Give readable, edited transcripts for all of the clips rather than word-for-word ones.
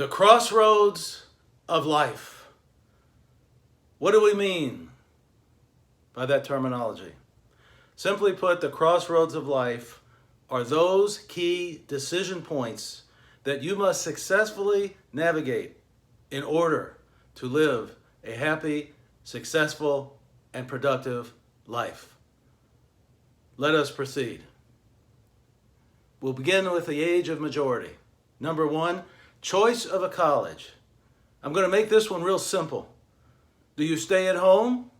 The crossroads of life. What do we mean by that terminology? Simply put, the crossroads of life are those key decision points that you must successfully navigate in order to live a happy, successful, and productive life. Let us proceed. We'll begin with the age of majority. Number one, choice of a college. I'm going to make this one real simple. Do you stay at home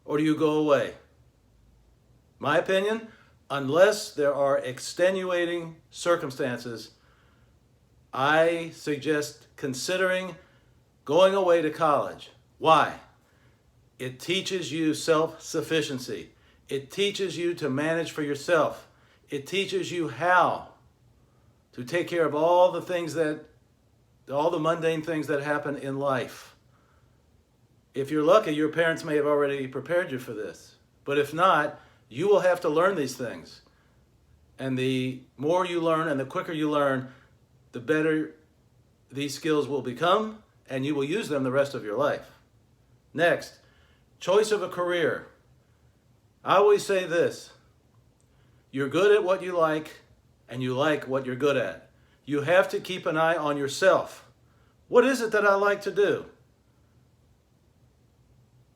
or do you go away? My opinion, unless there are extenuating circumstances, I suggest considering going away to college. Why? It teaches you self-sufficiency. It teaches you to manage for yourself. It teaches you how to take care of all the mundane things that happen in life. If you're lucky, your parents may have already prepared you for this. But if not, you will have to learn these things. And the more you learn and the quicker you learn, the better these skills will become, and you will use them the rest of your life. Next, choice of a career. I always say this: you're good at what you like, and you like what you're good at. You have to keep an eye on yourself. What is it that I like to do?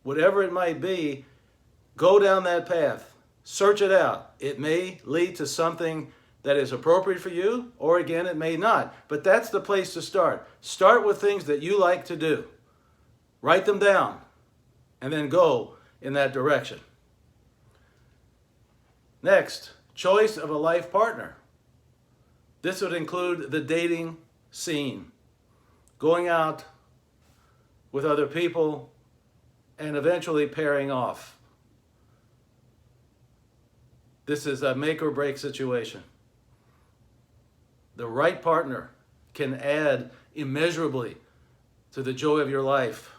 Whatever it might be, go down that path. Search it out. It may lead to something that is appropriate for you, or again, it may not. But that's the place to start. Start with things that you like to do. Write them down, and then go in that direction. Next, choice of a life partner. This would include the dating scene, going out with other people, and eventually pairing off. This is a make or break situation. The right partner can add immeasurably to the joy of your life,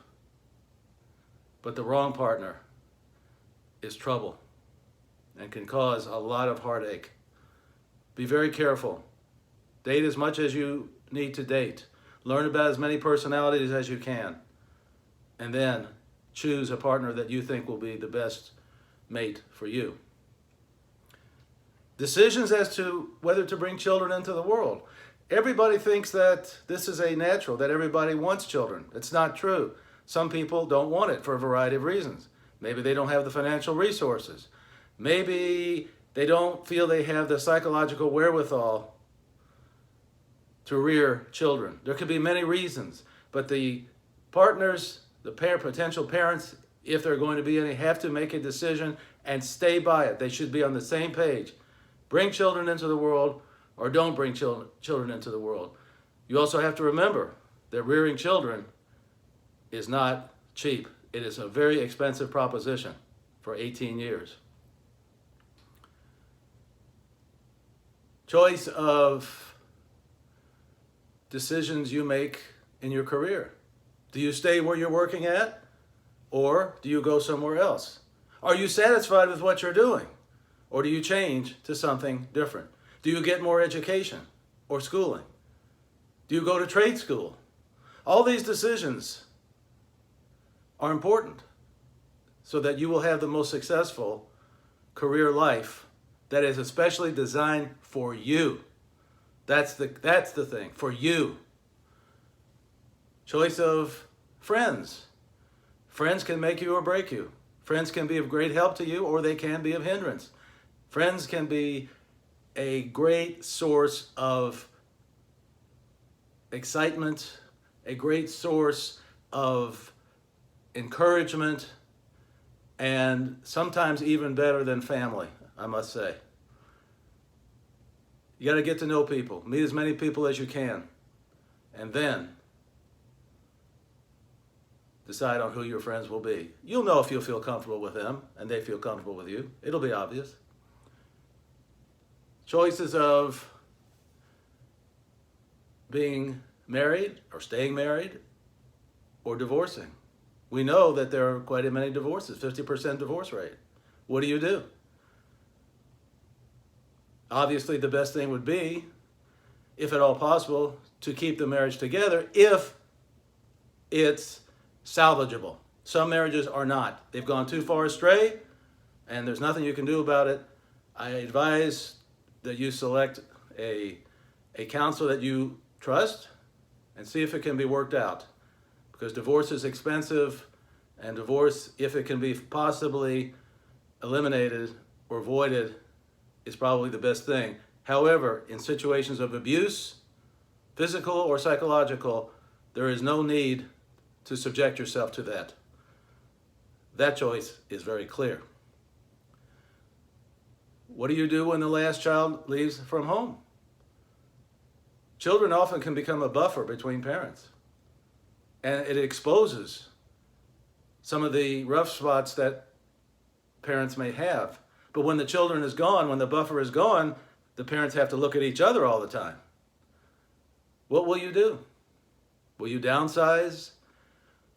but the wrong partner is trouble and can cause a lot of heartache. Be very careful. Date as much as you need to date. Learn about as many personalities as you can. And then choose a partner that you think will be the best mate for you. Decisions as to whether to bring children into the world. Everybody thinks that this is a natural, that everybody wants children. It's not true. Some people don't want it for a variety of reasons. Maybe they don't have the financial resources. Maybe they don't feel they have the psychological wherewithal to rear children. There could be many reasons, but the partners, the potential parents, if there are going to be any, have to make a decision and stay by it. They should be on the same page. Bring children into the world or don't bring children into the world. You also have to remember that rearing children is not cheap. It is a very expensive proposition for 18 years. Choice of decisions you make in your career. Do you stay where you're working at, or do you go somewhere else? Are you satisfied with what you're doing, or do you change to something different? Do you get more education or schooling? Do you go to trade school? All these decisions are important so that you will have the most successful career life that is especially designed for you. That's the thing, for you. Choice of friends. Friends can make you or break you. Friends can be of great help to you, or they can be of hindrance. Friends can be a great source of excitement, a great source of encouragement, and sometimes even better than family, I must say. You got to get to know people. Meet as many people as you can. And then decide on who your friends will be. You'll know if you'll feel comfortable with them and they feel comfortable with you. It'll be obvious. Choices of being married or staying married or divorcing. We know that there are quite many divorces, 50% divorce rate. What do? Obviously, the best thing would be if at all possible, to keep the marriage together if it's salvageable. Some marriages are not. They've gone too far astray, and there's nothing you can do about it. I advise that you select a counselor that you trust and see if it can be worked out. Because divorce is expensive, and divorce, if it can be possibly eliminated or avoided, is probably the best thing. However, in situations of abuse, physical or psychological, there is no need to subject yourself to that. That choice is very clear. What do you do when the last child leaves from home? Children often can become a buffer between parents, and it exposes some of the rough spots that parents may have. But when the children is gone, when the buffer is gone, the parents have to look at each other all the time. What will you do? Will you downsize?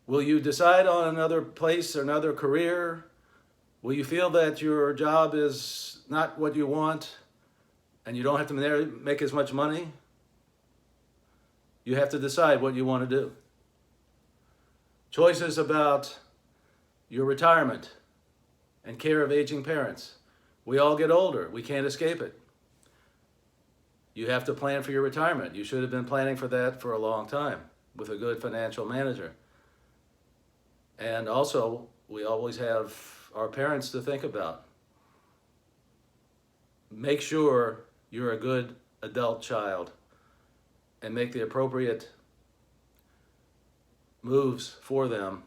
Will you decide on another place or another career? Will you feel that your job is not what you want and you don't have to make as much money? You have to decide what you want to do. Choices about your retirement and care of aging parents. We all get older. We can't escape it. You have to plan for your retirement. You should have been planning for that for a long time with a good financial manager. And also, we always have our parents to think about. Make sure you're a good adult child and make the appropriate moves for them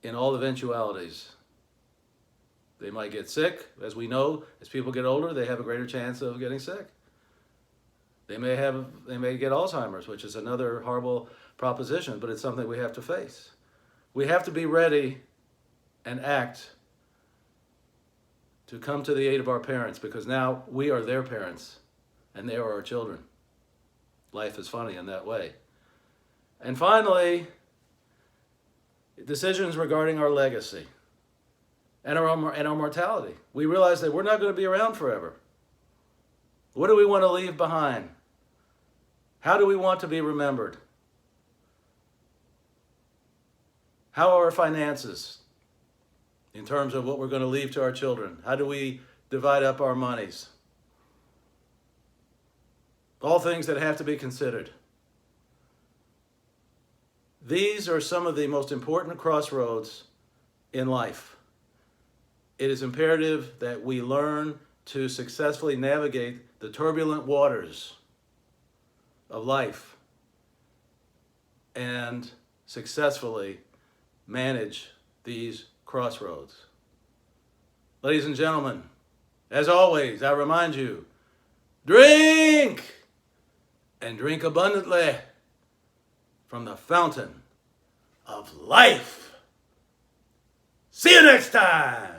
in all eventualities. They might get sick. As we know, as people get older, they have a greater chance of getting sick. They may get Alzheimer's, which is another horrible proposition, but it's something we have to face. We have to be ready and act to come to the aid of our parents, because now we are their parents and they are our children. Life is funny in that way. And finally, decisions regarding our legacy and our mortality. We realize that we're not going to be around forever. What do we want to leave behind? How do we want to be remembered? How are our finances in terms of what we're going to leave to our children? How do we divide up our monies? All things that have to be considered. These are some of the most important crossroads in life. It is imperative that we learn to successfully navigate the turbulent waters of life and successfully manage these crossroads. Ladies and gentlemen, as always, I remind you, drink and drink abundantly from the fountain of life. See you next time.